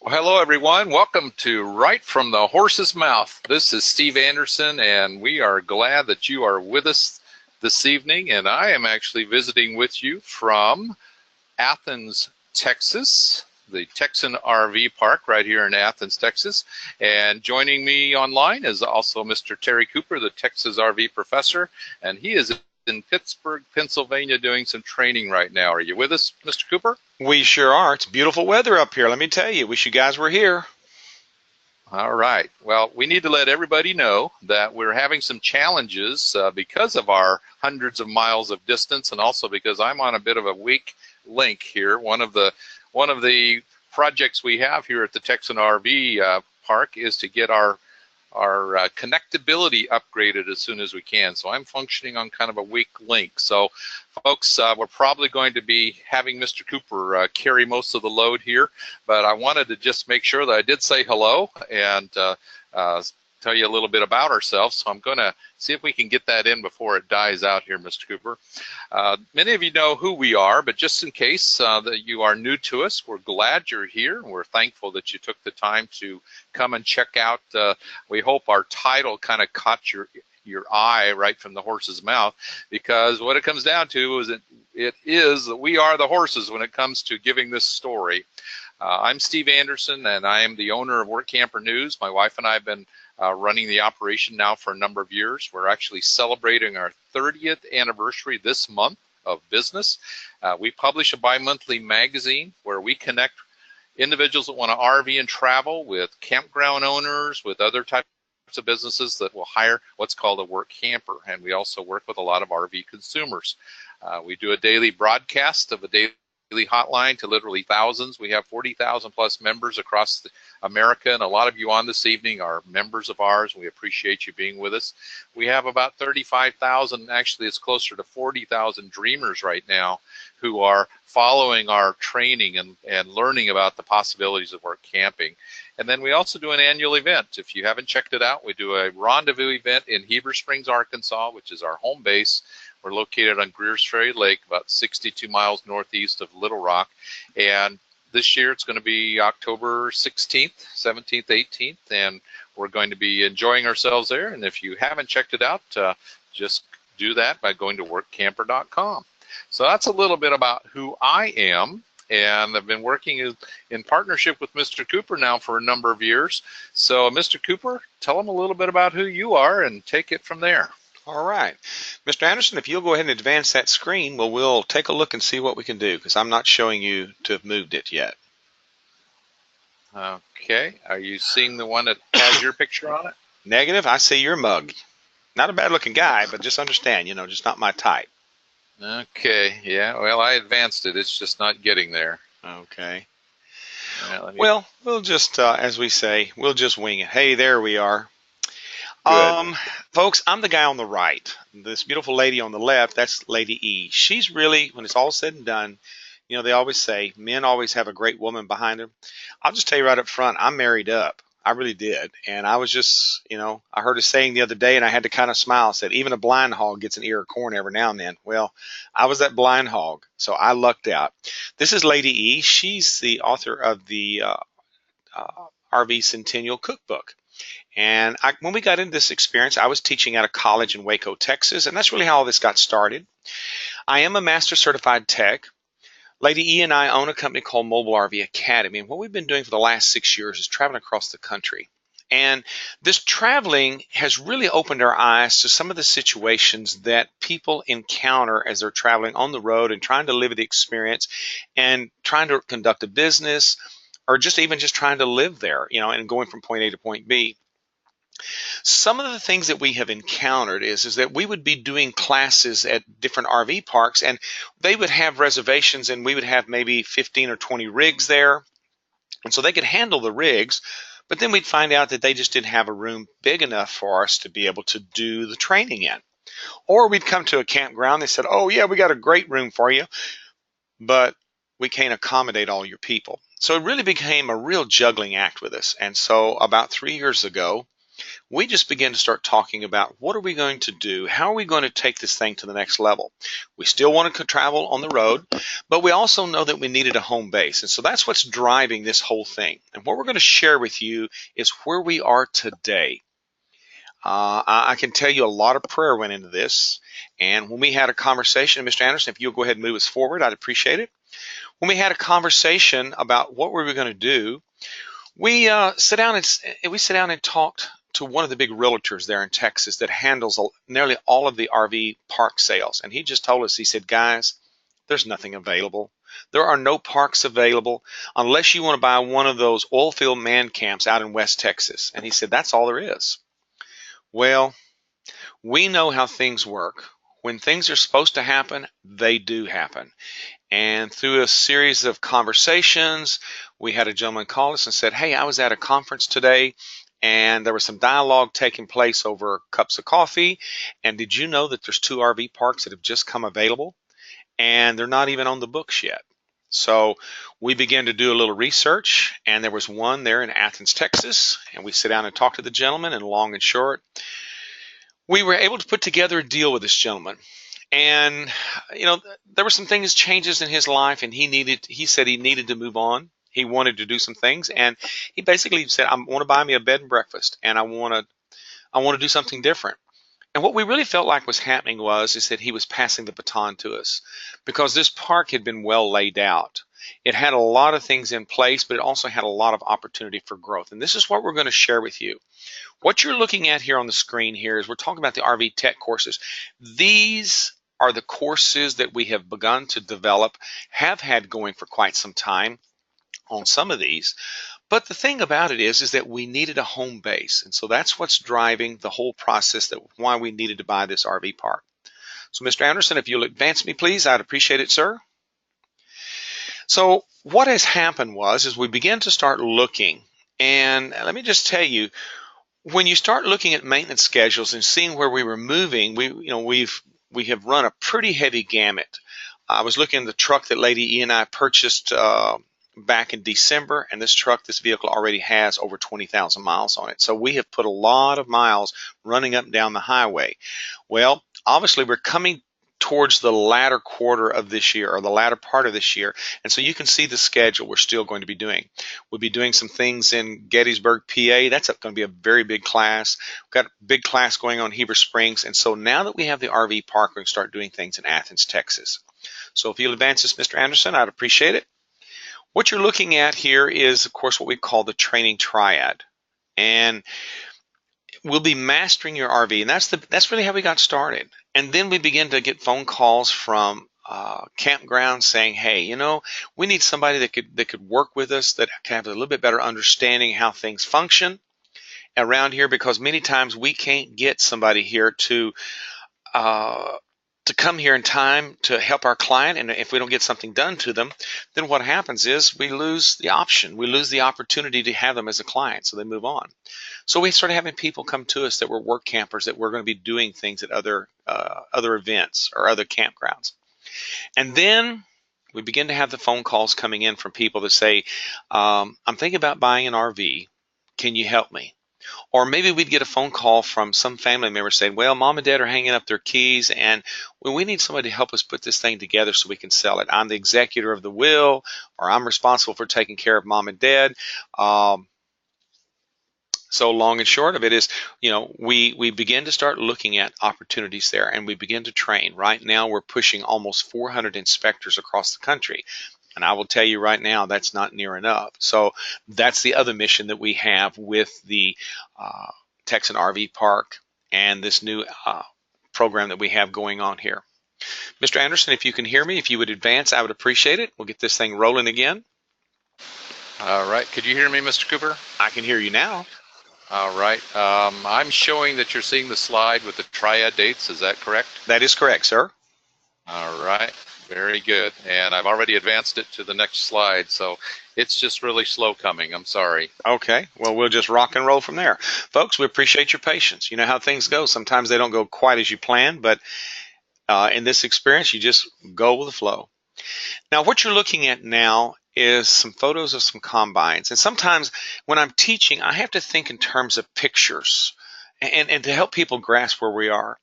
Well, hello, everyone. Welcome to Right from the Horse's Mouth. This is Steve Anderson, and we are glad that you are with us this evening. And I am actually visiting with you from Athens, Texas, the Texan RV Park right here in Athens, Texas. And joining me online is also Mr. Terry Cooper, the Texas RV professor, and he is in Pittsburgh, Pennsylvania, doing some training right now. Are you with us, Mr. Cooper? We sure are. It's beautiful weather up here. Let me tell you, wish you guys were here. All right. Well, we need to let everybody know that we're having some challenges because of our hundreds of miles of distance, and also because I'm on a bit of a weak link here. One of the projects we have here at the Texan RV Park is to get our connectability upgraded as soon as we can. So I'm functioning on kind of a weak link. So folks, we're probably going to be having Mr. Cooper carry most of the load here, but I wanted to just make sure that I did say hello and tell you a little bit about ourselves. So I'm going to see if we can get that in before it dies out here, Mr. Cooper. Many of you know who we are, but just in case that you are new to us, we're glad you're here. We're thankful that you took the time to come and check out. We hope our title kind of caught your eye right from the horse's mouth, because what it comes down to is it is that we are the horses when it comes to giving this story. I'm Steve Anderson, and I am the owner of Work Camper News. My wife and I have been running the operation now for a number of years. We're actually celebrating our 30th anniversary this month of business. We publish a bi-monthly magazine where we connect individuals that want to RV and travel with campground owners, with other types of businesses that will hire what's called a work camper. And we also work with a lot of RV consumers. We do a daily broadcast of a daily hotline to literally thousands. We have 40,000 plus members across America, and a lot of you on this evening are members of ours. We appreciate you being with us. We have about 35,000, actually it's closer to 40,000 dreamers right now who are following our training and learning about the possibilities of work camping. And then we also do an annual event. If you haven't checked it out, we do a rendezvous event in Heber Springs, Arkansas, which is our home base. We're located on Greers Ferry Lake, about 62 miles northeast of Little Rock. And this year it's going to be October 16th, 17th, 18th, and we're going to be enjoying ourselves there. And if you haven't checked it out, just do that by going to workcamper.com. So that's a little bit about who I am. And I've been working in partnership with Mr. Cooper now for a number of years. So Mr. Cooper, tell them a little bit about who you are and take it from there. All right. Mr. Anderson, if you'll go ahead and advance that screen, we'll take a look and see what we can do, because I'm not showing you to have moved it yet. Okay. Are you seeing the one that has your picture on it? Negative. I see your mug. Not a bad looking guy, but just understand, just not my type. Okay. Yeah. Well, I advanced it. It's just not getting there. Okay. Well, we'll just, as we say, we'll just wing it. Hey, there we are. good. Folks, I'm the guy on the right. This beautiful lady on the left, that's Lady E. She's really, when it's all said and done, they always say men always have a great woman behind them. I'll just tell you right up front, I'm married up. I really did. And I was just, I heard a saying the other day and I had to kind of smile. Said, even a blind hog gets an ear of corn every now and then. Well, I was that blind hog, so I lucked out. This is Lady E. She's the author of the RV Centennial Cookbook. And when we got into this experience, I was teaching at a college in Waco, Texas, and that's really how all this got started. I am a master certified tech. Lady E and I own a company called Mobile RV Academy, and what we've been doing for the last 6 years is traveling across the country. And this traveling has really opened our eyes to some of the situations that people encounter as they're traveling on the road and trying to live the experience and trying to conduct a business, or just trying to live there, and going from point A to point B. Some of the things that we have encountered is that we would be doing classes at different RV parks, and they would have reservations, and we would have maybe 15 or 20 rigs there. And so they could handle the rigs, but then we'd find out that they just didn't have a room big enough for us to be able to do the training in. Or we'd come to a campground, they said, oh yeah, we got a great room for you, but we can't accommodate all your people. So it really became a real juggling act with us. And so about 3 years ago, we just began to start talking about what are we going to do? How are we going to take this thing to the next level? We still want to travel on the road, but we also know that we needed a home base. And so that's what's driving this whole thing. And what we're going to share with you is where we are today. I can tell you a lot of prayer went into this. And when we had a conversation, Mr. Anderson, if you'll go ahead and move us forward, I'd appreciate it. When we had a conversation about what we were going to do, we sat down and talked to one of the big realtors there in Texas that handles nearly all of the RV park sales. And he just told us, he said, guys, there's nothing available. There are no parks available unless you want to buy one of those oil field man camps out in West Texas. And he said, that's all there is. Well, we know how things work. When things are supposed to happen, they do happen. And through a series of conversations, we had a gentleman call us and said, hey, I was at a conference today and there was some dialogue taking place over cups of coffee. And did you know that there's 2 RV parks that have just come available and they're not even on the books yet? So we began to do a little research, and there was one there in Athens, Texas, and we sat down and talked to the gentleman, and long and short, we were able to put together a deal with this gentleman. And there were some changes in his life, and he said he needed to move on. He wanted to do some things, and he basically said, I want to buy me a bed and breakfast, and I want to do something different. And what we really felt like was happening is that he was passing the baton to us, because this park had been well laid out. It had a lot of things in place, but it also had a lot of opportunity for growth. And this is what we're going to share with you. What you're looking at here on the screen here is we're talking about the RV Tech courses. These are the courses that we have begun to develop, have had going for quite some time on some of these. But the thing about it is that we needed a home base. And so that's what's driving the whole process, why we needed to buy this RV park. So Mr. Anderson, if you'll advance me, please, I'd appreciate it, sir. So what has happened is we began to start looking. And let me just tell you, when you start looking at maintenance schedules and seeing where we were moving, we have run a pretty heavy gamut. I was looking at the truck that Lady E and I purchased back in December, and this vehicle already has over 20,000 miles on it. So we have put a lot of miles running up and down the highway. Well, obviously we're coming towards the latter quarter of this year, or the latter part of this year, and so you can see the schedule we're still going to be doing. We'll be doing some things in Gettysburg, PA. That's going to be a very big class. We've got a big class going on in Heber Springs, and so now that we have the RV park, we're going to start doing things in Athens, Texas. So if you'll advance this, Mr. Anderson, I'd appreciate it. What you're looking at here is, of course, what we call the training triad. And we'll be mastering your RV. And that's really how we got started. And then we begin to get phone calls from campgrounds saying, hey, we need somebody that could work with us, that can have a little bit better understanding how things function around here, because many times we can't get somebody here to come here in time to help our client. And if we don't get something done to them, then what happens is we lose the option. We lose the opportunity to have them as a client, so they move on. So we started having people come to us that were work campers, that were going to be doing things at other events or other campgrounds. And then we begin to have the phone calls coming in from people that say, I'm thinking about buying an RV. Can you help me? Or maybe we'd get a phone call from some family member saying, well, mom and dad are hanging up their keys, and we need somebody to help us put this thing together so we can sell it. I'm the executor of the will, or I'm responsible for taking care of mom and dad. So long and short of it is, we begin to start looking at opportunities there, and we begin to train. Right now, we're pushing almost 400 inspectors across the country. And I will tell you right now, that's not near enough. So that's the other mission that we have with the Texan RV Park and this new program that we have going on here. Mr. Anderson, if you can hear me, if you would advance, I would appreciate it. We'll get this thing rolling again. All right. Could you hear me, Mr. Cooper? I can hear you now. All right. I'm showing that you're seeing the slide with the triad dates. Is that correct? That is correct, sir. All right. Very good. And I've already advanced it to the next slide, so it's just really slow coming. I'm sorry. Okay. Well, we'll just rock and roll from there. Folks, we appreciate your patience. You know how things go. Sometimes they don't go quite as you plan, but in this experience, you just go with the flow. Now, what you're looking at now is some photos of some combines. And sometimes when I'm teaching, I have to think in terms of pictures. and to help people grasp where we are.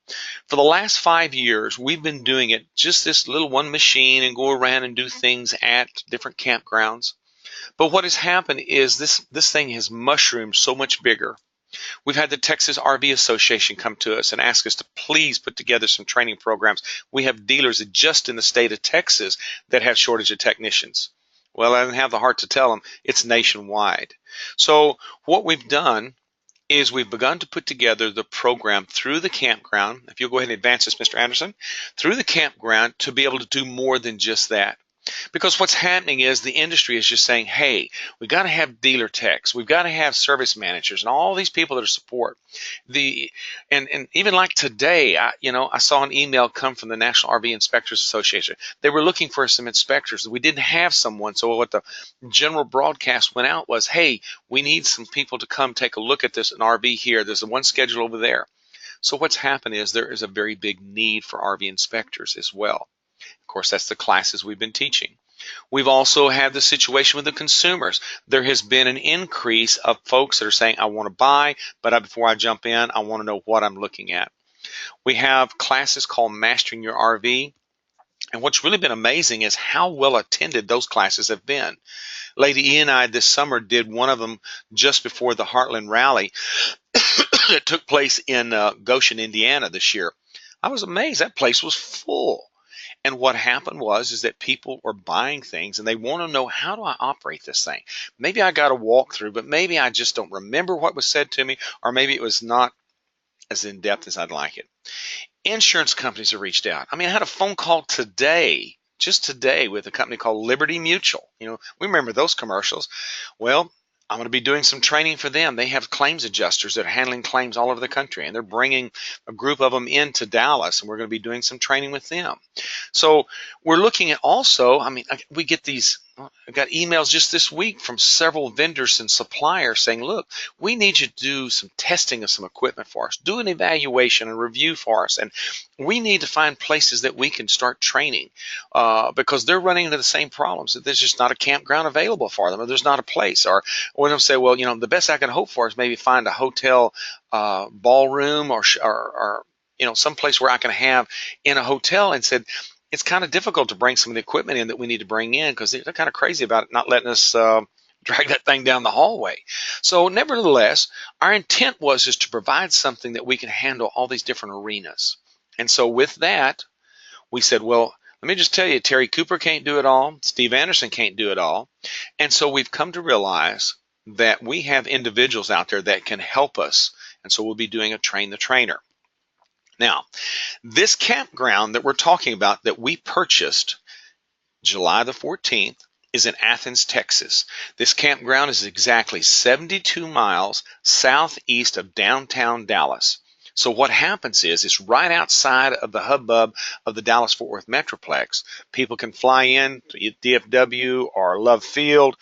For the last 5 years, we've been doing it just this little one machine and go around and do things at different campgrounds. But what has happened is this thing has mushroomed so much bigger. We've had the Texas RV Association come to us and ask us to please put together some training programs. We have dealers just in the state of Texas that have shortage of technicians. Well, I didn't have the heart to tell them it's nationwide. So what we've done is we've begun to put together the program through the campground. If you'll go ahead and advance this, Mr. Anderson, through the campground to be able to do more than just that. Because what's happening is the industry is just saying, hey, we got to have dealer techs, we've got to have service managers, and all these people that are support. And even like today, I saw an email come from the National RV Inspectors Association. They were looking for some inspectors. We didn't have someone, so what the general broadcast went out was, hey, we need some people to come take a look at this, an RV here. There's one schedule over there. So what's happened is there is a very big need for RV inspectors as well. Of course, that's the classes we've been teaching. We've also had the situation with the consumers. There has been an increase of folks that are saying, I want to buy, but before I jump in, I want to know what I'm looking at. We have classes called Mastering Your RV. And what's really been amazing is how well attended those classes have been. Lady E and I this summer did one of them just before the Heartland Rally that took place in Goshen, Indiana this year. I was amazed. That place was full. And what happened was that people are buying things and they want to know, how do I operate this thing? Maybe I got a walkthrough, but maybe I just don't remember what was said to me, or maybe it was not as in-depth as I'd like it. Insurance companies have reached out. I had a phone call today, just today, with a company called Liberty Mutual. We remember those commercials. Well, I'm going to be doing some training for them. They have claims adjusters that are handling claims all over the country, and they're bringing a group of them into Dallas, and we're going to be doing some training with them. So we're looking at also, we get these, I got emails just this week from several vendors and suppliers saying, look, we need you to do some testing of some equipment for us, do an evaluation and review for us, and we need to find places that we can start training because they're running into the same problems. There's just not a campground available for them, or there's not a place. Or they'll say, well, the best I can hope for is maybe find a hotel ballroom or some place where I can have in a hotel, and said, it's kind of difficult to bring some of the equipment in that we need to bring in because they're kind of crazy about it, not letting us drag that thing down the hallway. So nevertheless, our intent was just to provide something that we can handle all these different arenas. And so with that, we said, well, let me just tell you, Terry Cooper can't do it all. Steve Anderson can't do it all. And so we've come to realize that we have individuals out there that can help us. And so we'll be doing a Train the Trainer. Now, this campground that we're talking about that we purchased July the 14th is in Athens, Texas. This campground is exactly 72 miles southeast of downtown Dallas. So what happens is it's right outside of the hubbub of the Dallas-Fort Worth Metroplex. People can fly in to DFW or Love Field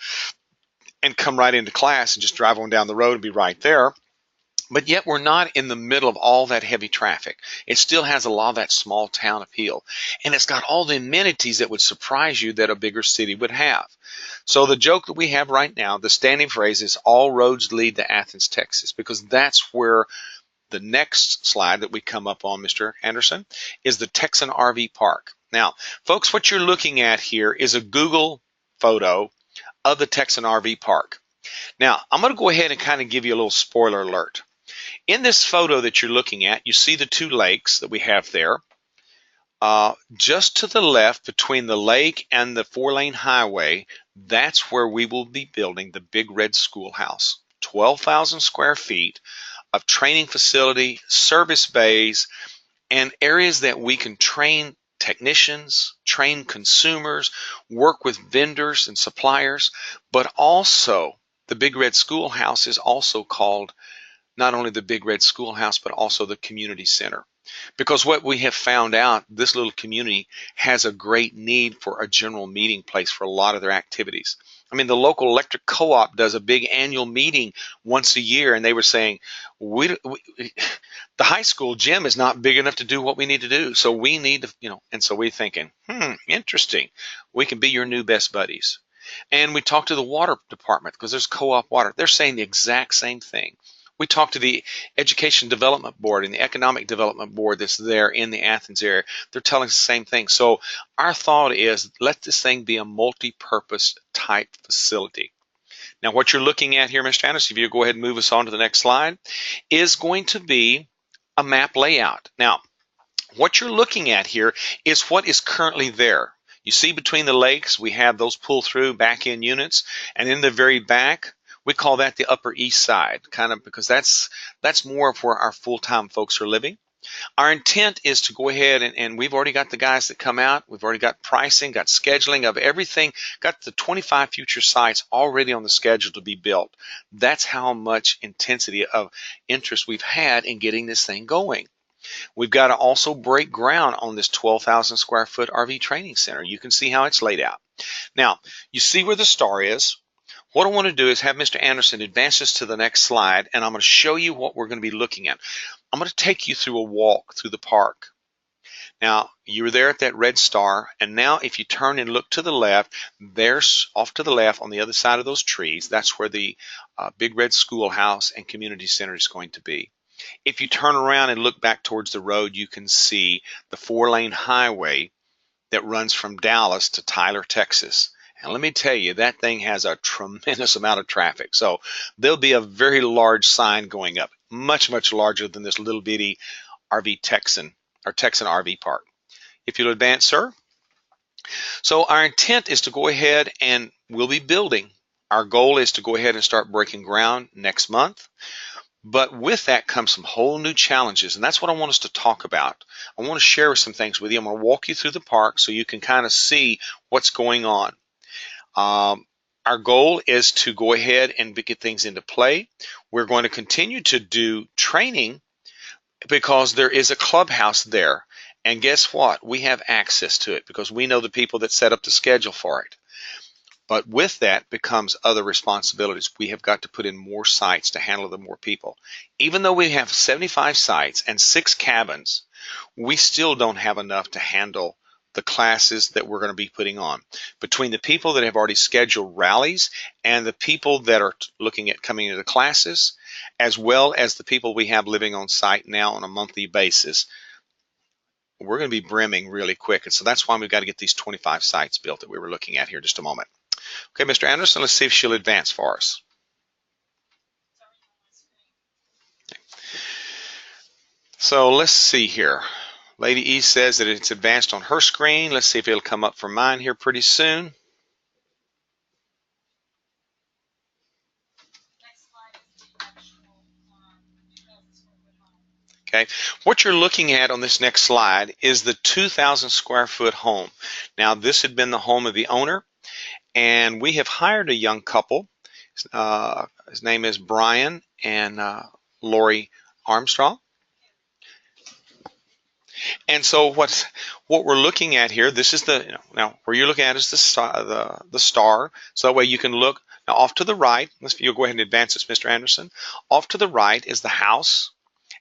and come right into class and just drive on down the road and be right there. But yet we're not in the middle of all that heavy traffic. It still has a lot of that small town appeal. And it's got all the amenities that would surprise you that a bigger city would have. So the joke that we have right now, the standing phrase is all roads lead to Athens, Texas, because that's where the next slide that we come up on, Mr. Anderson, is the Texan RV Park. Now, folks, what you're looking at here is a Google photo of the Texan RV Park. Now, I'm going to go ahead and kind of give you a little spoiler alert. In this photo that you're looking at, you see the two lakes that we have there. Just to the left between the lake and the 4-lane highway, that's where we will be building the Big Red Schoolhouse. 12,000 square feet of training facility, service bays, and areas that we can train technicians, train consumers, work with vendors and suppliers, but also the Big Red Schoolhouse is also called not only the Big Red Schoolhouse, but also the community center. Because what we have found out, this little community has a great need for a general meeting place for a lot of their activities. The local electric co-op does a big annual meeting once a year, and they were saying, the high school gym is not big enough to do what we need to do. So we need to, and so we're thinking, interesting. We can be your new best buddies. And we talked to the water department because there's co-op water. They're saying the exact same thing. We talked to the Education Development Board and the Economic Development Board that's there in the Athens area. They're telling us the same thing. So our thought is let this thing be a multi-purpose type facility. Now what you're looking at here, Mr. Anderson, if you go ahead and move us on to the next slide, is going to be a map layout. Now what you're looking at here is what is currently there. You see between the lakes, we have those pull-through back-end units, and in the very back, we call that the Upper East Side, kind of because that's more of where our full-time folks are living. Our intent is to go ahead and we've already got the guys that come out. We've already got pricing, got scheduling of everything, got the 25 future sites already on the schedule to be built. That's how much intensity of interest we've had in getting this thing going. We've got to also break ground on this 12,000 square foot RV training center. You can see how it's laid out. Now, you see where the star is. What I want to do is have Mr. Anderson advance us to the next slide, and I'm going to show you what we're going to be looking at. I'm going to take you through a walk through the park. Now, you were there at that red star, and now if you turn and look to the left, there's off to the left on the other side of those trees, that's where the Big Red Schoolhouse and Community Center is going to be. If you turn around and look back towards the road, you can see the 4-lane highway that runs from Dallas to Tyler, Texas. And let me tell you, that thing has a tremendous amount of traffic. So there'll be a very large sign going up, much, much larger than this little bitty RV Texan or Texan RV park. If you'll advance, sir. So our intent is to go ahead and we'll be building. Our goal is to go ahead and start breaking ground next month. But with that comes some whole new challenges, and that's what I want us to talk about. I want to share some things with you. I'm going to walk you through the park so you can kind of see what's going on. Our goal is to go ahead and get things into play. We're going to continue to do training because there is a clubhouse there. And guess what? We have access to it because we know the people that set up the schedule for it. But with that becomes other responsibilities. We have got to put in more sites to handle the more people. Even though we have 75 sites and 6 cabins, we still don't have enough to handle the classes that we're going to be putting on. Between the people that have already scheduled rallies and the people that are looking at coming into the classes, as well as the people we have living on site now on a monthly basis, we're going to be brimming really quick. And so that's why we've got to get these 25 sites built that we were looking at here in just a moment. Okay, Mr. Anderson, let's see if she'll advance for us. So let's see here. Lady E says that it's advanced on her screen. Let's see if it'll come up for mine here pretty soon. Okay, what you're looking at on this next slide is the 2,000 square foot home. Now, this had been the home of the owner, and we have hired a young couple. His name is Brian and Lori Armstrong. And so what we're looking at here, this is the, now where you're looking at is the star. So that way you can look. Now off to the right, you'll go ahead and advance this, Mr. Anderson. Off to the right is the house.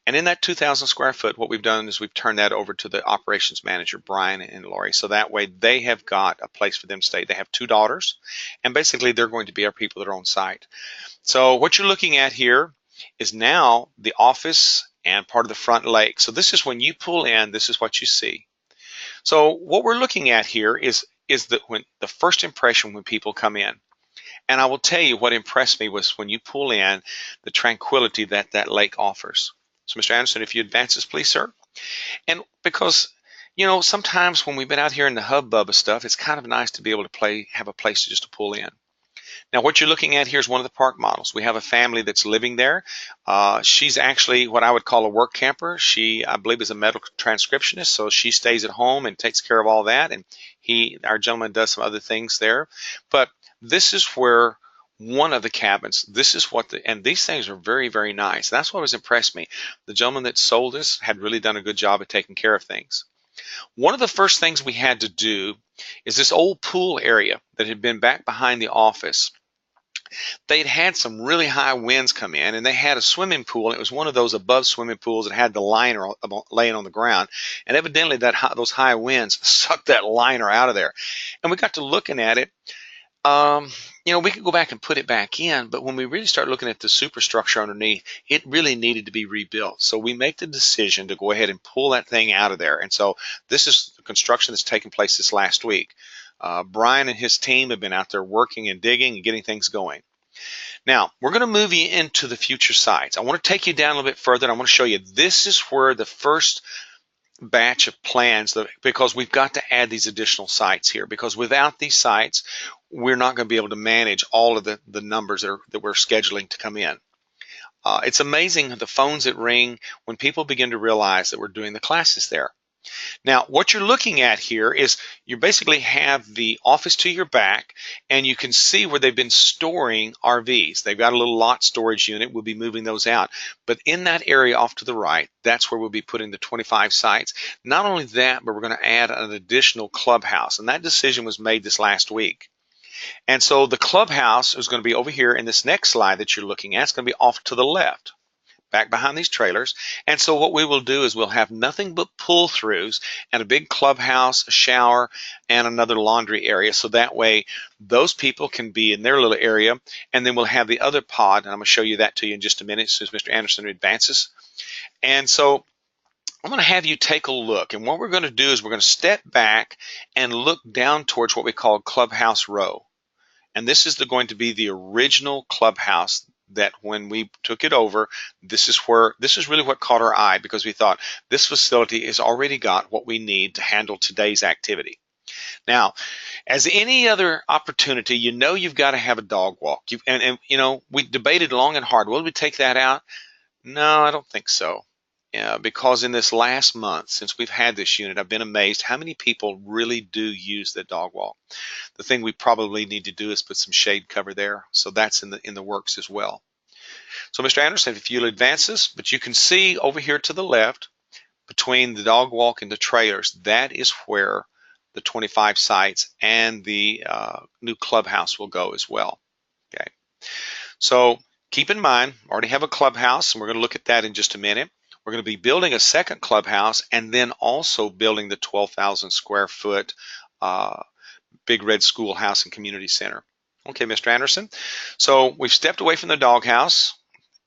And in that 2,000 square foot, what we've done is we've turned that over to the operations manager, Brian and Lori. So that way they have got a place for them to stay. They have 2 daughters, and basically they're going to be our people that are on site. So what you're looking at here is now the office and part of the front lake. So this is when you pull in, this is what you see. So what we're looking at here is the first impression when people come in. And I will tell you what impressed me was when you pull in, the tranquility that that lake offers. So Mr. Anderson, if you advance this, please, sir. And because, you know, sometimes when we've been out here in the hubbub of stuff, it's kind of nice to be able to have a place just to pull in. Now, what you're looking at here is one of the park models. We have a family that's living there. She's actually what I would call a work camper. She, I believe, is a medical transcriptionist, so she stays at home and takes care of all that. And our gentleman, does some other things there. But this is where one of the cabins, this is what and these things are very, very nice. That's what has impressed me. The gentleman that sold us had really done a good job of taking care of things. One of the first things we had to do is this old pool area that had been back behind the office. They'd had some really high winds come in, and they had a swimming pool. It was one of those above swimming pools that had the liner laying on the ground. And evidently those high winds sucked that liner out of there. And we got to looking at it. You know, we could go back and put it back in, but when we really start looking at the superstructure underneath, it really needed to be rebuilt. So we make the decision to go ahead and pull that thing out of there. And so this is the construction that's taken place this last week. Brian and his team have been out there working and digging and getting things going. Now, we're going to move you into the future sites. I want to take you down a little bit further, and I want to show you this is where the first batch of plans, because we've got to add these additional sites here, because without these sites we're not going to be able to manage all of the numbers that we're scheduling to come in. It's amazing the phones that ring when people begin to realize that we're doing the classes there. Now, what you're looking at here is you basically have the office to your back, and you can see where they've been storing RVs. They've got a little lot storage unit. We'll be moving those out. But in that area off to the right, that's where we'll be putting the 25 sites. Not only that, but we're going to add an additional clubhouse, and that decision was made this last week. And so the clubhouse is going to be over here in this next slide that you're looking at. It's going to be off to the left, back behind these trailers. And so what we will do is we'll have nothing but pull-throughs and a big clubhouse, a shower, and another laundry area. So that way those people can be in their little area, and then we'll have the other pod, and I'm going to show you that to you in just a minute as soon as Mr. Anderson advances. And so I'm going to have you take a look, and what we're going to do is we're going to step back and look down towards what we call Clubhouse Row. And this is going to be the original clubhouse that when we took it over, this is really what caught our eye, because we thought this facility has already got what we need to handle today's activity. Now, as any other opportunity, you know you've got to have a dog walk. And you know, we debated long and hard. Will we take that out? No, I don't think so. Because in this last month, since we've had this unit, I've been amazed how many people really do use the dog walk. The thing we probably need to do is put some shade cover there, so that's in the works as well. So Mr. Anderson, if you'll advance this, but you can see over here to the left, between the dog walk and the trailers, that is where the 25 sites and the new clubhouse will go as well. Okay, so keep in mind, I already have a clubhouse, and we're going to look at that in just a minute. We're going to be building a second clubhouse, and then also building the 12,000 square foot Big Red Schoolhouse and Community Center. Okay, Mr. Anderson. So we've stepped away from the doghouse,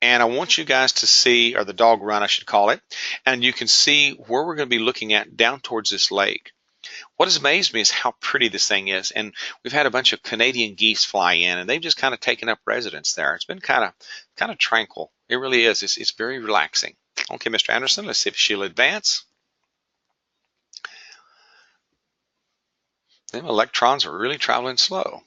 and I want you guys to see, or the dog run I should call it, and you can see where we're going to be looking at down towards this lake. What has amazed me is how pretty this thing is, and we've had a bunch of Canadian geese fly in, and they've just kind of taken up residence there. It's been kind of tranquil. It really is. It's very relaxing. Okay, Mr. Anderson, let's see if she'll advance. Them electrons are really traveling slow.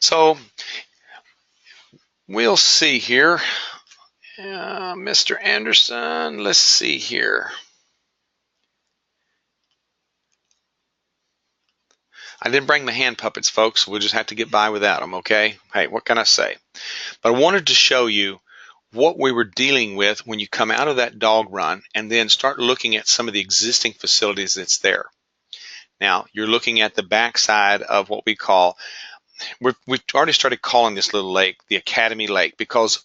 So we'll see here. Mr. Anderson, let's see here. I didn't bring my hand puppets, folks. We'll just have to get by without them, okay? Hey, what can I say? But I wanted to show you what we were dealing with when you come out of that dog run and then start looking at some of the existing facilities that's there. Now, you're looking at the backside of what we call, we've already started calling this little lake the Academy Lake, because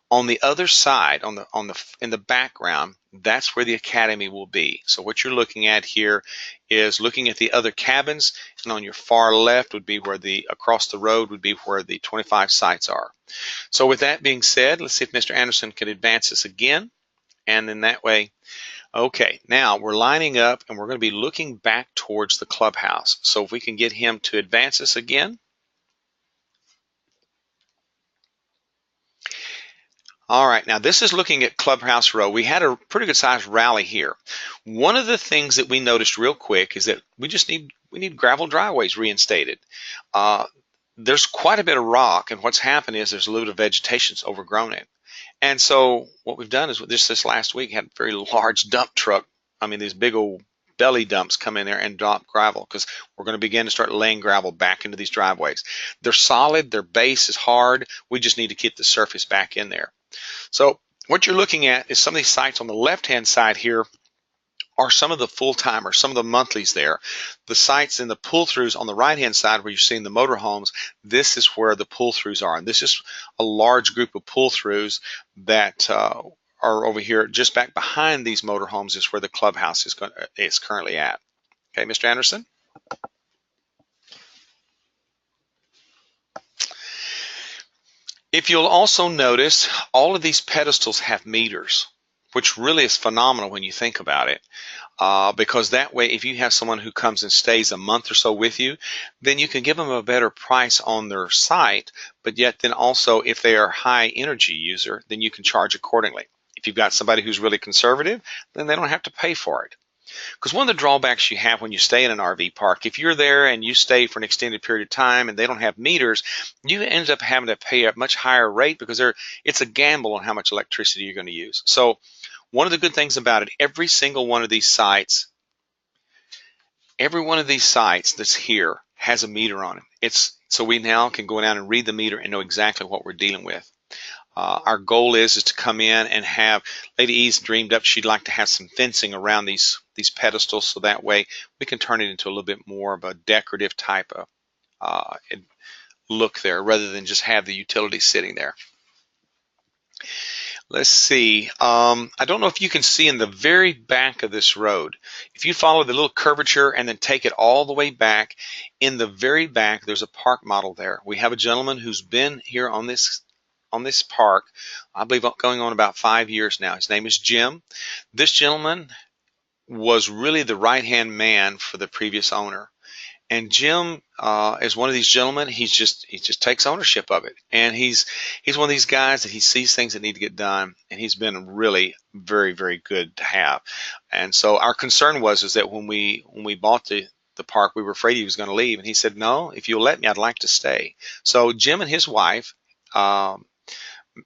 on the other side, in the background, that's where the academy will be. So what you're looking at here is looking at the other cabins, and on your far left would be where across the road would be where the 25 sites are. So with that being said, let's see if Mr. Anderson can advance this again, and in that way, okay, now we're lining up and we're going to be looking back towards the clubhouse. So if we can get him to advance this again. All right, now this is looking at Clubhouse Row. We had a pretty good sized rally here. One of the things that we noticed real quick is that we need gravel driveways reinstated. There's quite a bit of rock, and what's happened is there's a little bit of vegetation that's overgrown it. And so what we've done is just this last week had a very large dump truck. I mean, these big old belly dumps come in there and drop gravel, because we're going to begin to start laying gravel back into these driveways. They're solid, their base is hard. We just need to get the surface back in there. So what you're looking at is some of these sites on the left-hand side here are some of the full-timers, some of the monthlies there. The sites in the pull-throughs on the right-hand side where you're seeing the motorhomes, this is where the pull-throughs are. And this is a large group of pull-throughs that are over here, just back behind these motorhomes is where the clubhouse is currently at. Okay, Mr. Anderson? If you'll also notice, all of these pedestals have meters, which really is phenomenal when you think about it. Because that way, if you have someone who comes and stays a month or so with you, then you can give them a better price on their site, but yet then also if they are high energy user, then you can charge accordingly. If you've got somebody who's really conservative, then they don't have to pay for it. Because one of the drawbacks you have when you stay in an RV park, if you're there and you stay for an extended period of time and they don't have meters, you end up having to pay a much higher rate because it's a gamble on how much electricity you're going to use. So one of the good things about it, every one of these sites that's here has a meter on it. So we now can go down and read the meter and know exactly what we're dealing with. Our goal is to come in and have, Lady E's dreamed up, she'd like to have some fencing around these pedestals, so that way we can turn it into a little bit more of a decorative type of look there, rather than just have the utilities sitting there. Let's see. I don't know if you can see in the very back of this road, if you follow the little curvature and then take it all the way back, in the very back there's a park model there. We have a gentleman who's been here on this park, I believe going on about 5 years now. His name is Jim. This gentleman was really the right-hand man for the previous owner. And Jim is one of these gentlemen, he just takes ownership of it. And he's one of these guys that he sees things that need to get done, and he's been really very, very good to have. And so our concern is that when we bought the park, we were afraid he was going to leave. And he said, no, if you'll let me, I'd like to stay. So Jim and his wife,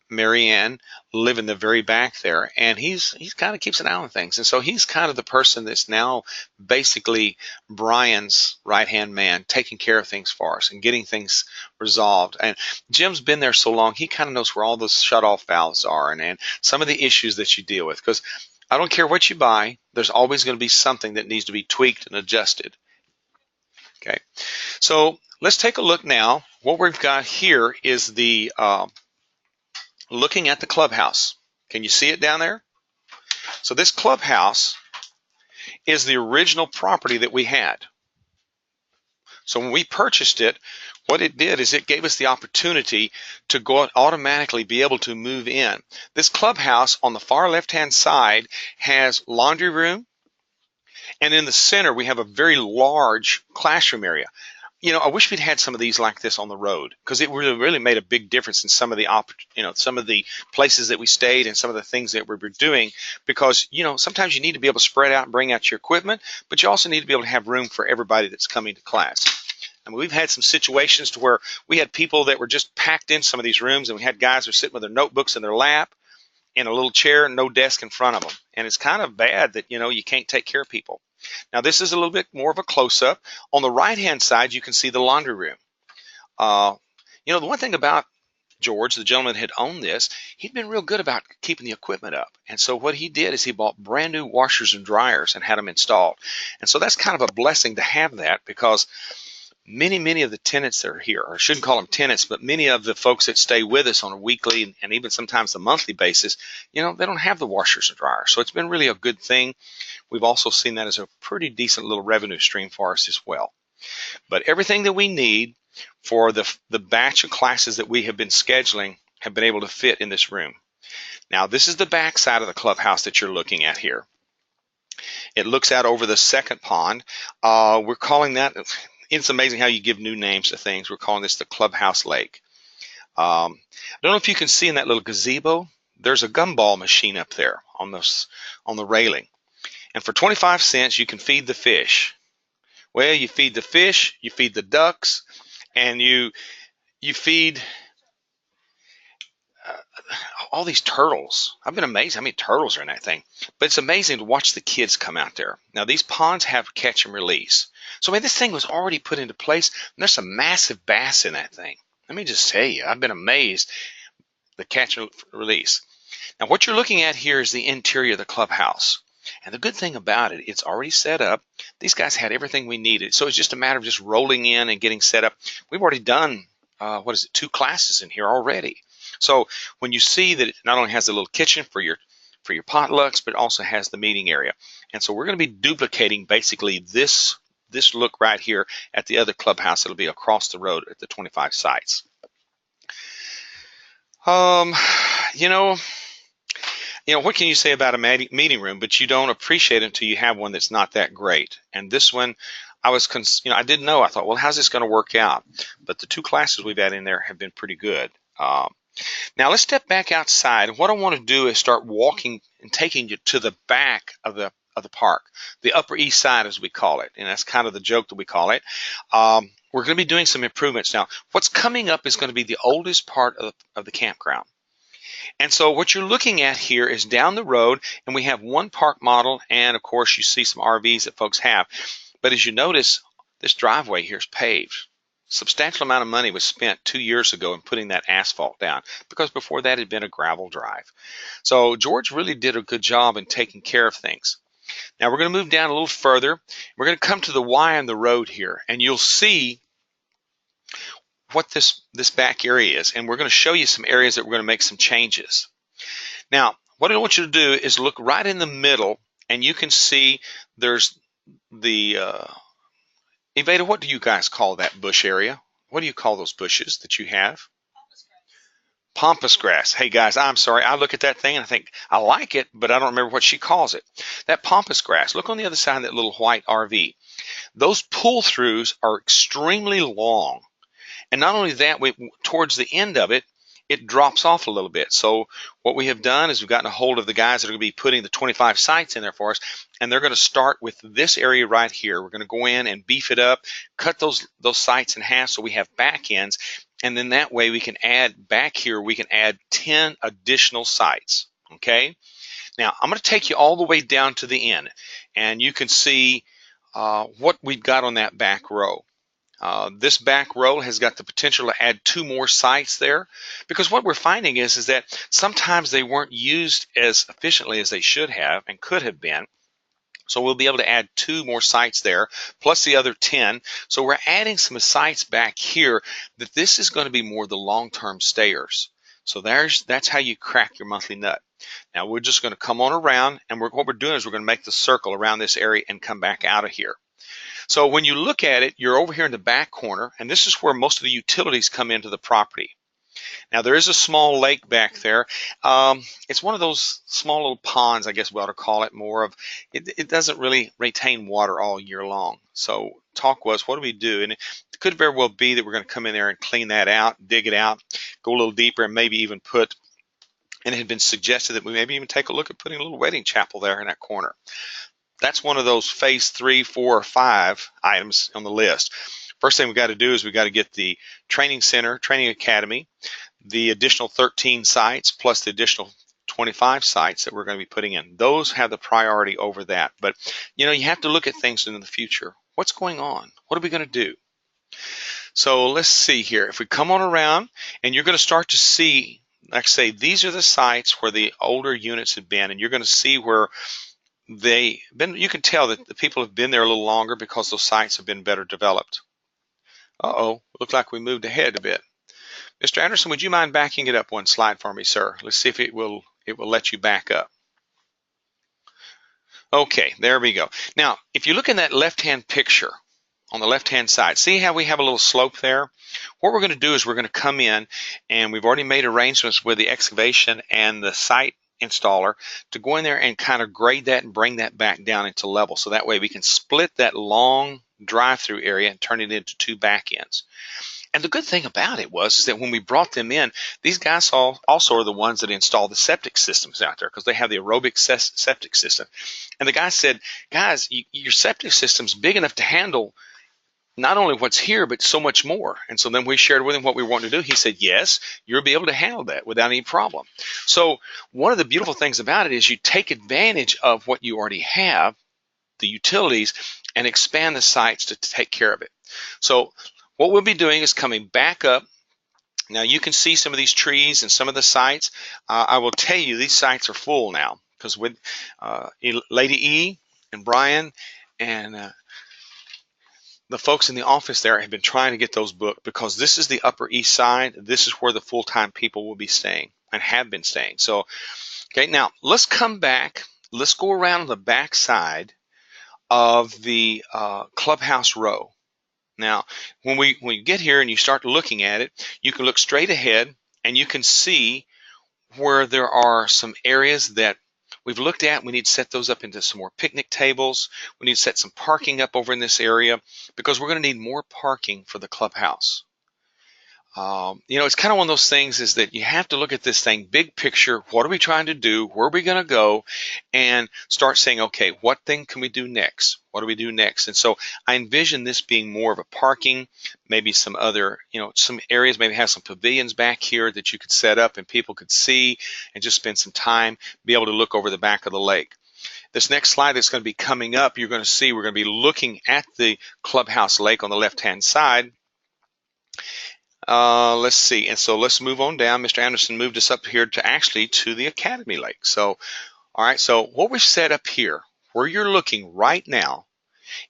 Marianne, live in the very back there, and he's kind of keeps an eye on things. And so he's kind of the person that's now basically Brian's right-hand man, taking care of things for us and getting things resolved. And Jim's been there so long, he kind of knows where all those shut-off valves are and some of the issues that you deal with. Because I don't care what you buy, there's always going to be something that needs to be tweaked and adjusted. Okay, so let's take a look now. What we've got here is the looking at the clubhouse. Can you see it down there? So this clubhouse is the original property that we had. So when we purchased it, what it did is it gave us the opportunity to go automatically be able to move in. This clubhouse on the far left-hand side has laundry room, and in the center we have a very large classroom area. You know, I wish we'd had some of these like this on the road, because it really made a big difference in some of the some of the places that we stayed and some of the things that we were doing. Because sometimes you need to be able to spread out and bring out your equipment, but you also need to be able to have room for everybody that's coming to class. I mean, we've had some situations to where we had people that were just packed in some of these rooms, and we had guys who were sitting with their notebooks in their lap, in a little chair, no desk in front of them. And it's kind of bad that you can't take care of people. Now this is a little bit more of a close-up. On the right-hand side, you can see the laundry room. The one thing about George, the gentleman that had owned this, he'd been real good about keeping the equipment up. And so what he did is he bought brand new washers and dryers and had them installed. And so that's kind of a blessing to have that, because many of the tenants that are here, or I shouldn't call them tenants, but many of the folks that stay with us on a weekly and even sometimes a monthly basis, they don't have the washers and dryers. So it's been really a good thing. We've also seen that as a pretty decent little revenue stream for us as well. But everything that we need for the batch of classes that we have been scheduling have been able to fit in this room. Now this is the back side of the clubhouse that you're looking at here. It looks out over the second pond. We're calling that, it's amazing how you give new names to things. We're calling this the Clubhouse Lake. I don't know if you can see in that little gazebo, there's a gumball machine up there on the railing. And for 25 cents, you can feed the fish. Well, you feed the fish, you feed the ducks, and you feed all these turtles. I've been amazed how many turtles are in that thing. But it's amazing to watch the kids come out there. Now, these ponds have catch and release. So, this thing was already put into place, and there's some massive bass in that thing. Let me just tell you, I've been amazed, the catch and release. Now, what you're looking at here is the interior of the clubhouse. And the good thing about it, it's already set up. These guys had everything we needed. So it's just a matter of just rolling in and getting set up. We've already done, 2 classes in here already. So when you see that it not only has a little kitchen for your for your potlucks, but it also has the meeting area. And so we're going to be duplicating basically this look right here at the other clubhouse. It'll be across the road at the 25 sites. You know, what can you say about a meeting room? But you don't appreciate it until you have one that's not that great. And this one, I didn't know. I thought, well, how's this going to work out? But the 2 classes we've had in there have been pretty good. Now let's step back outside. And what I want to do is start walking and taking you to the back of the park, the Upper East Side, as we call it. And that's kind of the joke that we call it. We're going to be doing some improvements. Now, what's coming up is going to be the oldest part of the campground. And so what you're looking at here is down the road, and we have one park model, and of course you see some RVs that folks have. But as you notice, this driveway here is paved. Substantial amount of money was spent 2 years ago in putting that asphalt down, because before that had been a gravel drive. So George really did a good job in taking care of things. Now we're going to move down a little further. We're going to come to the Y on the road here, and you'll see what this back area is, and we're going to show you some areas that we're going to make some changes. Now, what I want you to do is look right in the middle, and you can see there's the Evada, what do you guys call that bush area? What do you call those bushes that you have? Pampas grass. Hey guys, I'm sorry. I look at that thing and I think I like it, but I don't remember what she calls it. That pampas grass. Look on the other side of that little white RV. Those pull-throughs are extremely long. And not only that, towards the end of it, it drops off a little bit. So what we have done is we've gotten a hold of the guys that are going to be putting the 25 sites in there for us, and they're going to start with this area right here. We're going to go in and beef it up, cut those sites in half so we have back ends, and then that way we can add back here, we can add 10 additional sites, okay? Now, I'm going to take you all the way down to the end, and you can see what we've got on that back row. This back row has got the potential to add 2 more sites there, because what we're finding is that sometimes they weren't used as efficiently as they should have and could have been. So we'll be able to add 2 more sites there, plus the other 10. So we're adding some sites back here that this is going to be more the long-term stayers. So that's how you crack your monthly nut. Now we're just going to come on around, and what we're doing is we're going to make the circle around this area and come back out of here. So when you look at it, you're over here in the back corner, and this is where most of the utilities come into the property. Now there is a small lake back there. It's one of those small little ponds, I guess we ought to call it more of. It doesn't really retain water all year long. So talk was, what do we do? And it could very well be that we're going to come in there and clean that out, dig it out, go a little deeper, and maybe even put, and it had been suggested that we maybe even take a look at putting a little wedding chapel there in that corner. That's one of those phase 3, 4, or 5 items on the list. First thing we got to do is we got to get the training center, training academy, the additional 13 sites plus the additional 25 sites that we're going to be putting in. Those have the priority over that. But you have to look at things in the future. What's going on? What are we going to do? So let's see here. If we come on around, and you're going to start to see, like I say, these are the sites where the older units have been, and you're going to see where you can tell that the people have been there a little longer because those sites have been better developed. Looked like we moved ahead a bit. Mr. Anderson, would you mind backing it up one slide for me, sir? Let's see if it will let you back up. Okay, there we go. Now, if you look in that left-hand picture on the left-hand side, see how we have a little slope there? What we're going to do is we're going to come in, and we've already made arrangements with the excavation and the site installer to go in there and kind of grade that and bring that back down into level. So that way we can split that long drive-through area and turn it into 2 back ends. And the good thing about it is that when we brought them in, these guys also are the ones that install the septic systems out there, because they have the aerobic septic system. And the guy said, guys, your septic system's big enough to handle not only what's here, but so much more. And so then we shared with him what we wanted to do. He said, yes, you'll be able to handle that without any problem. So one of the beautiful things about it is you take advantage of what you already have, the utilities, and expand the sites to take care of it. So what we'll be doing is coming back up. Now you can see some of these trees and some of the sites. I will tell you these sites are full now, because with Lady E and Brian and the folks in the office there have been trying to get those booked, because this is the Upper East Side. This is where the full-time people will be staying and have been staying. So Okay, now let's come back. Let's go around the back side of the clubhouse row. Now, when we get here and you start looking at it, you can look straight ahead and you can see where there are some areas that we've looked at. We need to set those up into some more picnic tables. We need to set some parking up over in this area because we're going to need more parking for the clubhouse. It's kind of one of those things is that you have to look at this thing big picture. What are we trying to do? Where are we going to go? And start saying, okay, what thing can we do next? What do we do next? And so I envision this being more of a parking, maybe some other, some areas maybe have some pavilions back here that you could set up and people could see and just spend some time, be able to look over the back of the lake. This next slide that's going to be coming up, you're going to see we're going to be looking at the clubhouse lake on the left-hand side. Let's see. And so let's move on down. Mr. Anderson moved us up here to the Academy Lake. So, all right. So what we've set up here, where you're looking right now,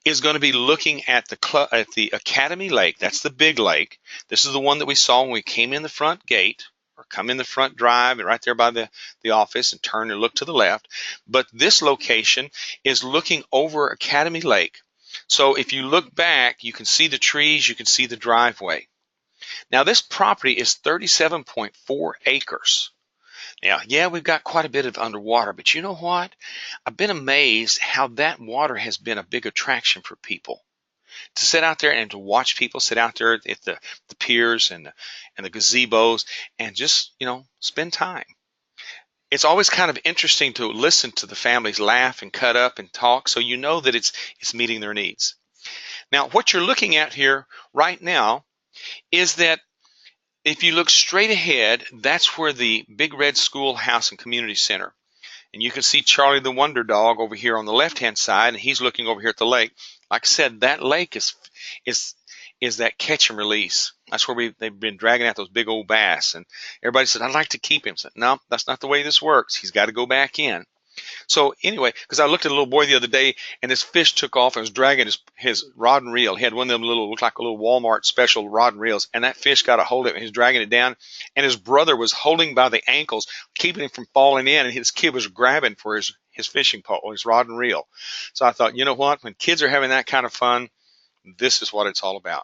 is going to be looking at the Academy Lake. That's the big lake. This is the one that we saw when we came in the front gate, or come in the front drive and right there by the office and turn and look to the left. But this location is looking over Academy Lake. So if you look back, you can see the trees, you can see the driveway. Now this property is 37.4 acres. Now, yeah, we've got quite a bit of underwater, but you know what? I've been amazed how that water has been a big attraction for people. To sit out there and to watch people sit out there at the piers and the gazebos and just, spend time. It's always kind of interesting to listen to the families laugh and cut up and talk, so you know that it's meeting their needs. Now, what you're looking at here right now is that if you look straight ahead, that's where the Big Red Schoolhouse and Community Center. And you can see Charlie the Wonder Dog over here on the left-hand side, and he's looking over here at the lake. Like I said, that lake is that catch and release. That's where they've been dragging out those big old bass. And everybody said, I'd like to keep him. I said, no, that's not the way this works. He's got to go back in. So anyway, because I looked at a little boy the other day, and this fish took off and was dragging his rod and reel. He had one of them looked like a little Walmart special rod and reels, and that fish got a hold of it and he was dragging it down, and his brother was holding by the ankles, keeping him from falling in, and his kid was grabbing for his fishing pole, his rod and reel. So I thought, you know what? When kids are having that kind of fun, this is what it's all about.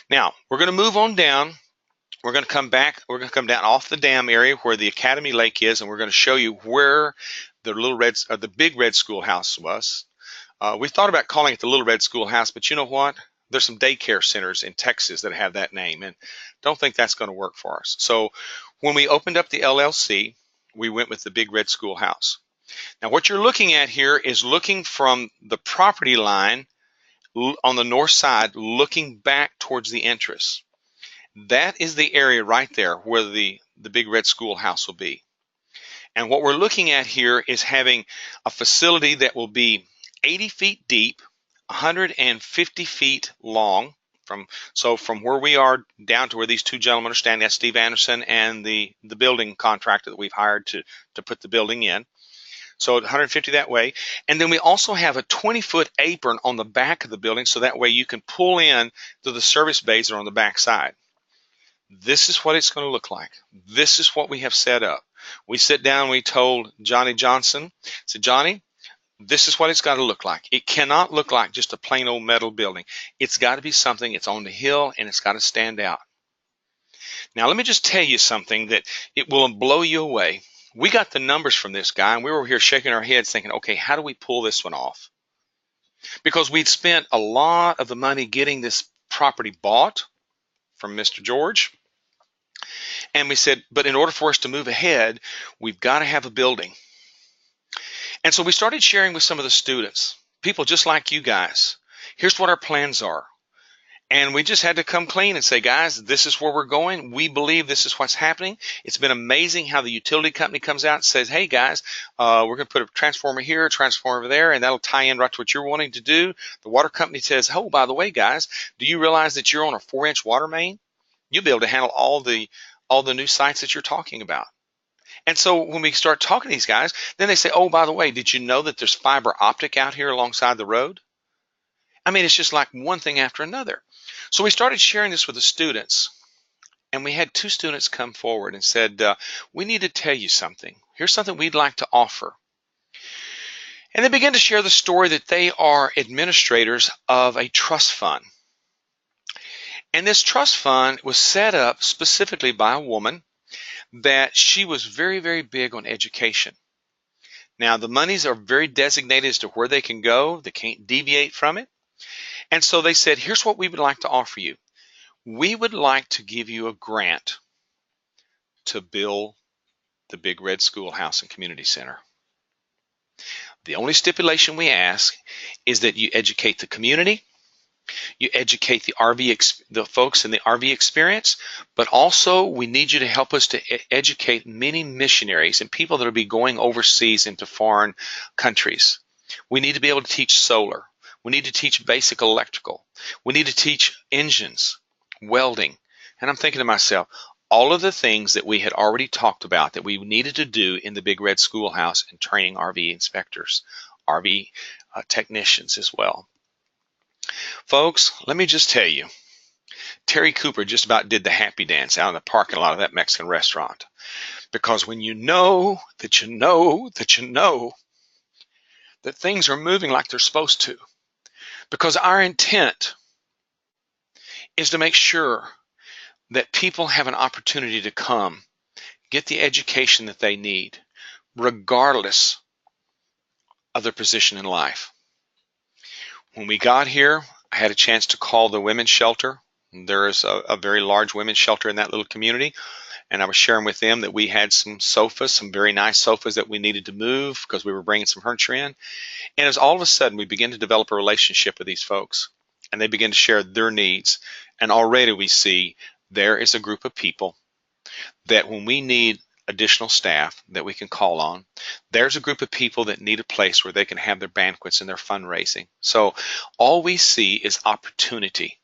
Now, we're going to move on down. We're going to come back. We're going to come down off the dam area where the Academy Lake is, and we're going to show you where the Big Red Schoolhouse was. We thought about calling it the Little Red Schoolhouse, but you know what? There's some daycare centers in Texas that have that name, and don't think that's going to work for us. So when we opened up the LLC, we went with the Big Red Schoolhouse. Now what you're looking at here is looking from the property line on the north side, looking back towards the entrance. That is the area right there where the Big Red Schoolhouse will be. And what we're looking at here is having a facility that will be 80 feet deep, 150 feet long, from where we are down to where these two gentlemen are standing. That's Steve Anderson and the building contractor that we've hired to put the building in. So 150 that way. And then we also have a 20-foot apron on the back of the building, so that way you can pull in to the service bays that are on the back side. This is what it's going to look like. This is what we have set up. We sit down, we told Johnny Johnson, said, Johnny, this is what it's got to look like. It cannot look like just a plain old metal building. It's got to be something, it's on the hill, and it's got to stand out. Now, let me just tell you something that it will blow you away. We got the numbers from this guy, and we were here shaking our heads thinking, okay, how do we pull this one off? Because we'd spent a lot of the money getting this property bought from Mr. George. And we said, but in order for us to move ahead, we've got to have a building. And so we started sharing with some of the students, people just like you guys. Here's what our plans are. And we just had to come clean and say, guys, this is where we're going. We believe this is what's happening. It's been amazing how the utility company comes out and says, hey, guys, we're going to put a transformer here, a transformer there, and that'll tie in right to what you're wanting to do. The water company says, oh, by the way, guys, do you realize that you're on a 4-inch water main? You'll be able to handle all the new sites that you're talking about. And so when we start talking to these guys, then they say, oh, by the way, did you know that there's fiber optic out here alongside the road? I mean, it's just like one thing after another. So we started sharing this with the students, and we had 2 students come forward and said, we need to tell you something. Here's something we'd like to offer. And they began to share the story that they are administrators of a trust fund. And this trust fund was set up specifically by a woman that she was very, very big on education. Now, the monies are very designated as to where they can go. They can't deviate from it. And so they said, here's what we would like to offer you. We would like to give you a grant to build the Big Red Schoolhouse and Community Center. The only stipulation we ask is that you educate the community, you educate the folks in the RV experience, but also we need you to help us to educate many missionaries and people that will be going overseas into foreign countries. We need to be able to teach solar. We need to teach basic electrical. We need to teach engines, welding. And I'm thinking to myself, all of the things that we had already talked about that we needed to do in the Big Red Schoolhouse and training RV inspectors, RV technicians as well. Folks, let me just tell you, Terry Cooper just about did the happy dance out in the parking lot of that Mexican restaurant. Because when you know that you know that you know that things are moving like they're supposed to, because our intent is to make sure that people have an opportunity to come, get the education that they need, regardless of their position in life. When we got here, I had a chance to call the women's shelter. There is a very large women's shelter in that little community. And I was sharing with them that we had some sofas, some very nice sofas that we needed to move because we were bringing some furniture in. And as all of a sudden we began to develop a relationship with these folks, and they begin to share their needs. And already we see there is a group of people that when we need additional staff that we can call on, there's a group of people that need a place where they can have their banquets and their fundraising. So all we see is opportunity.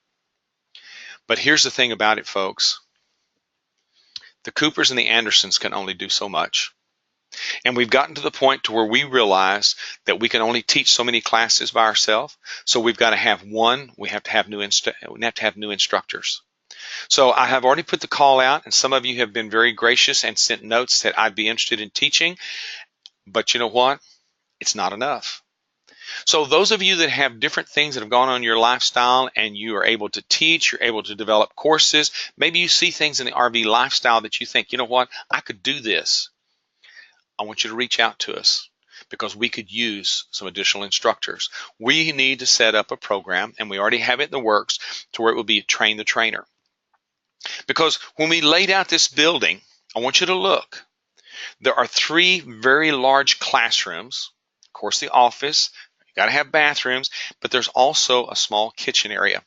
But here's the thing about it, folks. The Coopers and the Andersons can only do so much. And we've gotten to the point to where we realize that we can only teach so many classes by ourselves. So we've got to have we have to have new instructors. So I have already put the call out, and some of you have been very gracious and sent notes that I'd be interested in teaching. But you know what? It's not enough. So those of you that have different things that have gone on in your lifestyle and you are able to teach, you're able to develop courses, maybe you see things in the RV lifestyle that you think, you know what, I could do this. I want you to reach out to us because we could use some additional instructors. We need to set up a program, and we already have it in the works, to where it will be train the trainer. Because when we laid out this building, I want you to look. There are 3 very large classrooms. Of course, the office. You got to have bathrooms, but there's also a small kitchen area.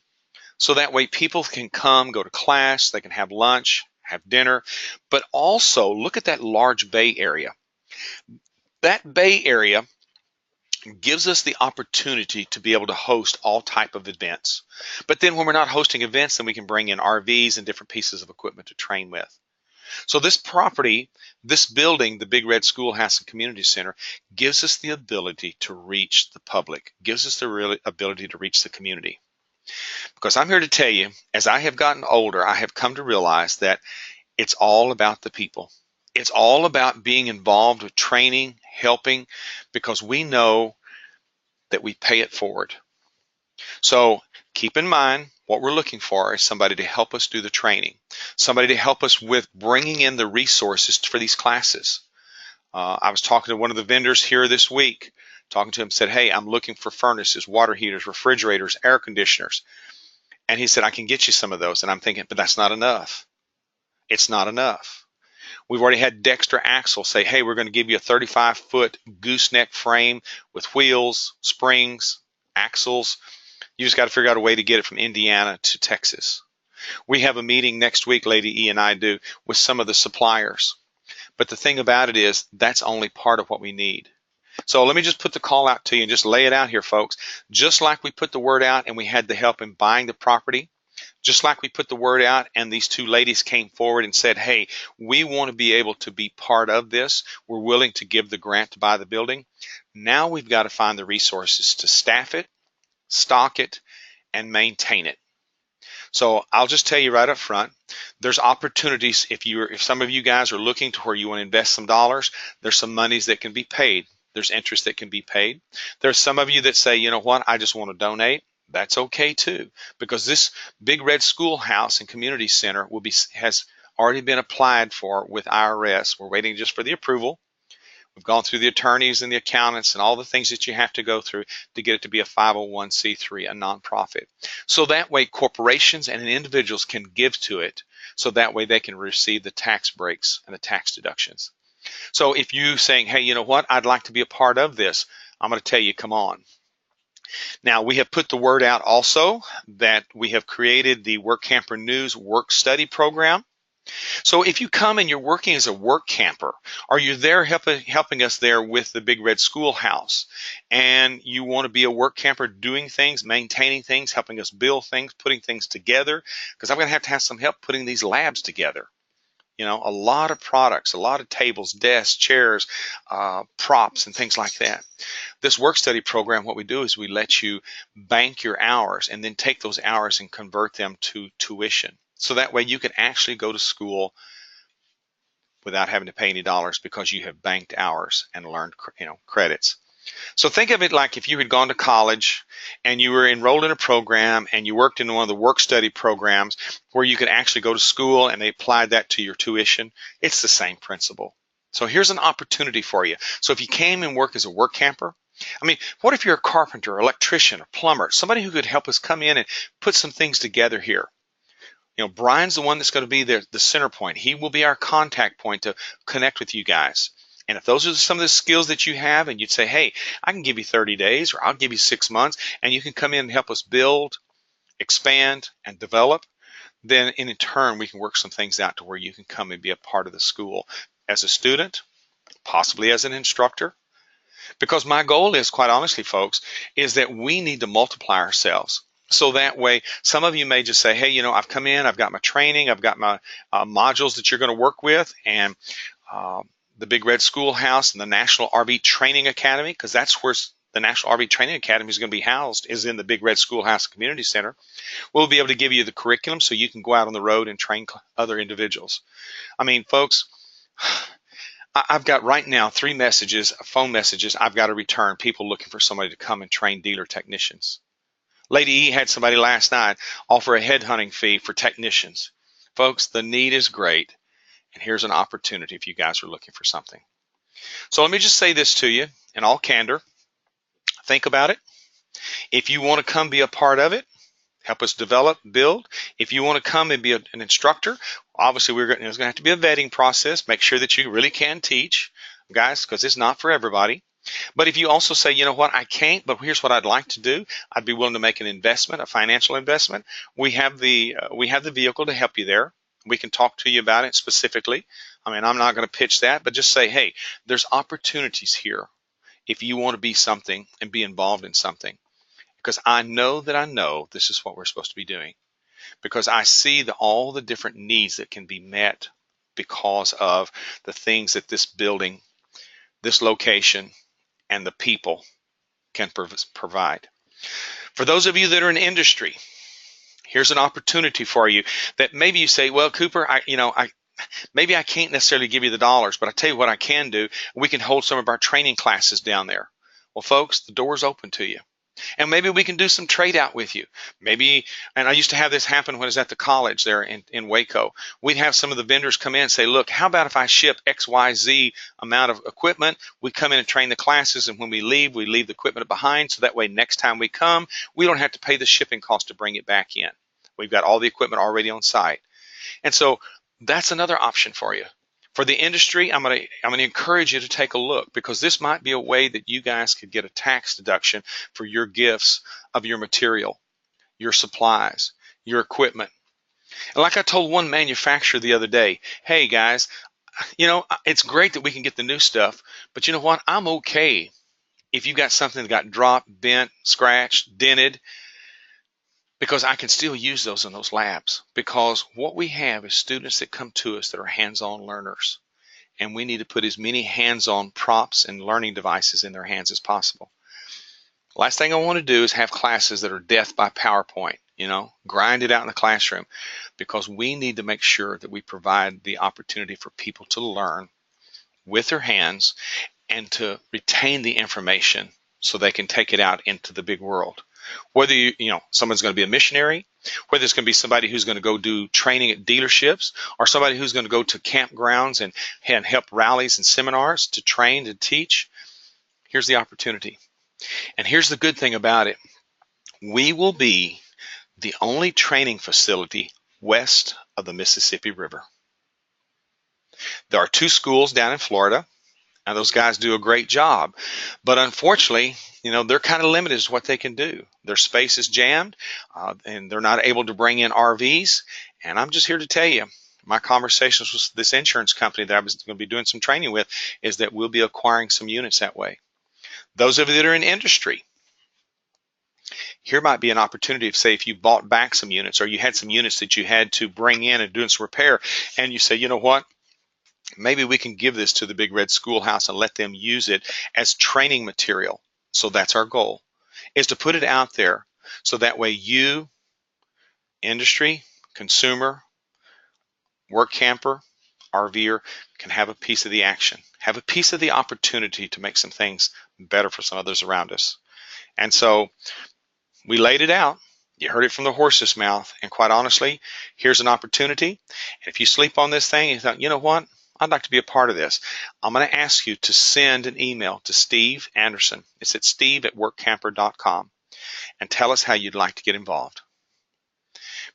So that way people can come, go to class, they can have lunch, have dinner, but also look at that large bay area. That bay area gives us the opportunity to be able to host all type of events. But then when we're not hosting events, then we can bring in RVs and different pieces of equipment to train with. So this property, this building, the Big Red Schoolhouse and Community Center, gives us the ability to reach the public, gives us the ability to reach the community. Because I'm here to tell you, as I have gotten older, I have come to realize that it's all about the people. It's all about being involved with training, helping, because we know that we pay it forward. So keep in mind, what we're looking for is somebody to help us do the training, somebody to help us with bringing in the resources for these classes. I was talking to one of the vendors here this week, talking to him, said, hey, I'm looking for furnaces, water heaters, refrigerators, air conditioners. And he said, I can get you some of those. And I'm thinking, but that's not enough. It's not enough. We've already had Dexter Axle say, hey, we're going to give you a 35-foot gooseneck frame with wheels, springs, axles. You just got to figure out a way to get it from Indiana to Texas. We have a meeting next week, Lady E and I do, with some of the suppliers. But the thing about it is, that's only part of what we need. So let me just put the call out to you and just lay it out here, folks. Just like we put the word out and we had the help in buying the property, just like we put the word out and these 2 ladies came forward and said, hey, we want to be able to be part of this. We're willing to give the grant to buy the building. Now we've got to find the resources to staff it, stock it, and maintain it. So I'll just tell you right up front, there's opportunities. If some of you guys are looking to where you want to invest some dollars, there's some monies that can be paid. There's interest that can be paid. There's some of you that say, you know what, I just want to donate. That's okay too, because this Big Red Schoolhouse and Community Center has already been applied for with IRS. We're waiting just for the approval. We've gone through the attorneys and the accountants and all the things that you have to go through to get it to be a 501c3, a nonprofit. So that way corporations and individuals can give to it, so that way they can receive the tax breaks and the tax deductions. So if you saying, hey, you know what, I'd like to be a part of this, I'm going to tell you, come on. Now, we have put the word out also that we have created the Work Camper News Work Study Program. So if you come and you're working as a work camper, or you're there helping us there with the Big Red Schoolhouse, and you want to be a work camper doing things, maintaining things, helping us build things, putting things together, because I'm going to have some help putting these labs together. You know, a lot of products, a lot of tables, desks, chairs, props, and things like that. This work study program, what we do is we let you bank your hours and then take those hours and convert them to tuition. So that way you can actually go to school without having to pay any dollars, because you have banked hours and learned, credits. So think of it like if you had gone to college and you were enrolled in a program and you worked in one of the work study programs where you could actually go to school and they applied that to your tuition. It's the same principle. So here's an opportunity for you. So if you came and work as a work camper, I mean, what if you're a carpenter, electrician, or plumber, somebody who could help us come in and put some things together here? You know, Brian's the one that's going to be the center point. He will be our contact point to connect with you guys. And if those are some of the skills that you have, and you'd say, hey, I can give you 30 days or I'll give you 6 months, and you can come in and help us build, expand, and develop, then in turn we can work some things out to where you can come and be a part of the school as a student, possibly as an instructor. Because my goal is, quite honestly, folks, is that we need to multiply ourselves. So that way, some of you may just say, hey, you know, I've come in, I've got my training, I've got my modules that you're going to work with, and the Big Red Schoolhouse and the National RV Training Academy, because that's where the National RV Training Academy is going to be housed, is in the Big Red Schoolhouse Community Center. We'll be able to give you the curriculum so you can go out on the road and train other individuals. I mean, folks, I've got right now 3 messages, phone messages I've got to return, people looking for somebody to come and train dealer technicians. Lady E had somebody last night offer a headhunting fee for technicians. Folks, the need is great, and here's an opportunity if you guys are looking for something. So let me just say this to you in all candor. Think about it. If you want to come be a part of it, help us develop, build. If you want to come and be an instructor, obviously there's going to have to be a vetting process. Make sure that you really can teach, guys, because it's not for everybody. But if you also say, you know what, I can't, but here's what I'd like to do, I'd be willing to make an investment, a financial investment. We have the vehicle to help you there. We can talk to you about it specifically. I mean, I'm not going to pitch that, but just say, hey, there's opportunities here if you want to be something and be involved in something. Because I know this is what we're supposed to be doing. Because I see all the different needs that can be met because of the things that this building, this location, and the people can provide. For those of you that are in industry, here's an opportunity for you that maybe you say, well, Cooper, maybe I can't necessarily give you the dollars, but I tell you what I can do. We can hold some of our training classes down there. Well, folks, the door's open to you. And maybe we can do some trade out with you. Maybe, and I used to have this happen when I was at the college there in Waco. We'd have some of the vendors come in and say, look, how about if I ship XYZ amount of equipment? We come in and train the classes, and when we leave the equipment behind, so that way next time we come, we don't have to pay the shipping cost to bring it back in. We've got all the equipment already on site. And so that's another option for you. For the industry, I'm going to encourage you to take a look, because this might be a way that you guys could get a tax deduction for your gifts of your material, your supplies, your equipment. And like I told one manufacturer the other day, hey guys, you know, it's great that we can get the new stuff, but you know what? I'm okay if you got something that got dropped, bent, scratched, dented, because I can still use those in those labs. Because what we have is students that come to us that are hands-on learners, and we need to put as many hands-on props and learning devices in their hands as possible. Last thing I want to do is have classes that are death by PowerPoint, grind it out in the classroom, because we need to make sure that we provide the opportunity for people to learn with their hands and to retain the information so they can take it out into the big world. Whether someone's going to be a missionary, whether it's going to be somebody who's going to go do training at dealerships, or somebody who's going to go to campgrounds and help rallies and seminars to train, to teach, here's the opportunity. And here's the good thing about it. We will be the only training facility west of the Mississippi River. There are 2 schools down in Florida, and those guys do a great job. But unfortunately, they're kind of limited as to what they can do. Their space is jammed, and they're not able to bring in RVs. And I'm just here to tell you, my conversations with this insurance company that I was going to be doing some training with is that we'll be acquiring some units that way. Those of you that are in industry, here might be an opportunity of, say, if you bought back some units or you had some units that you had to bring in and doing some repair, and you say, you know what, maybe we can give this to the Big Red Schoolhouse and let them use it as training material. So that's our goal, is to put it out there so that way you, industry, consumer, work camper, RVer, can have a piece of the action, have a piece of the opportunity to make some things better for some others around us. And so we laid it out. You heard it from the horse's mouth. And quite honestly, here's an opportunity. And if you sleep on this thing and you thought, you know what, I'd like to be a part of this, I'm going to ask you to send an email to Steve Anderson. It's at steve@workcamper.com, and tell us how you'd like to get involved.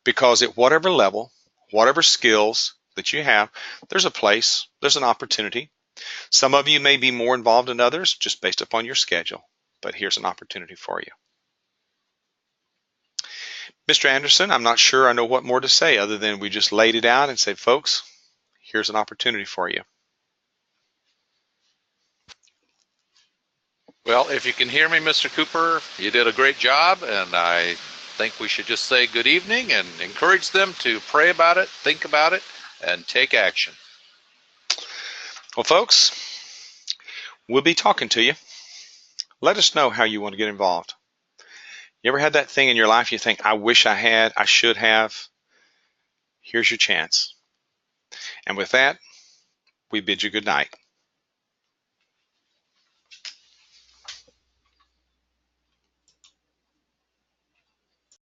Because at whatever level, whatever skills that you have, there's a place, there's an opportunity. Some of you may be more involved than others just based upon your schedule, but here's an opportunity for you. Mr. Anderson, I'm not sure I know what more to say other than we just laid it out and said, folks, here's an opportunity for you. Well, if you can hear me, Mr. Cooper, you did a great job, and I think we should just say good evening and encourage them to pray about it, think about it, and take action. Well, folks, we'll be talking to you. Let us know how you want to get involved. You ever had that thing in your life you think, I wish I had, I should have? Here's your chance. And with that, we bid you good night.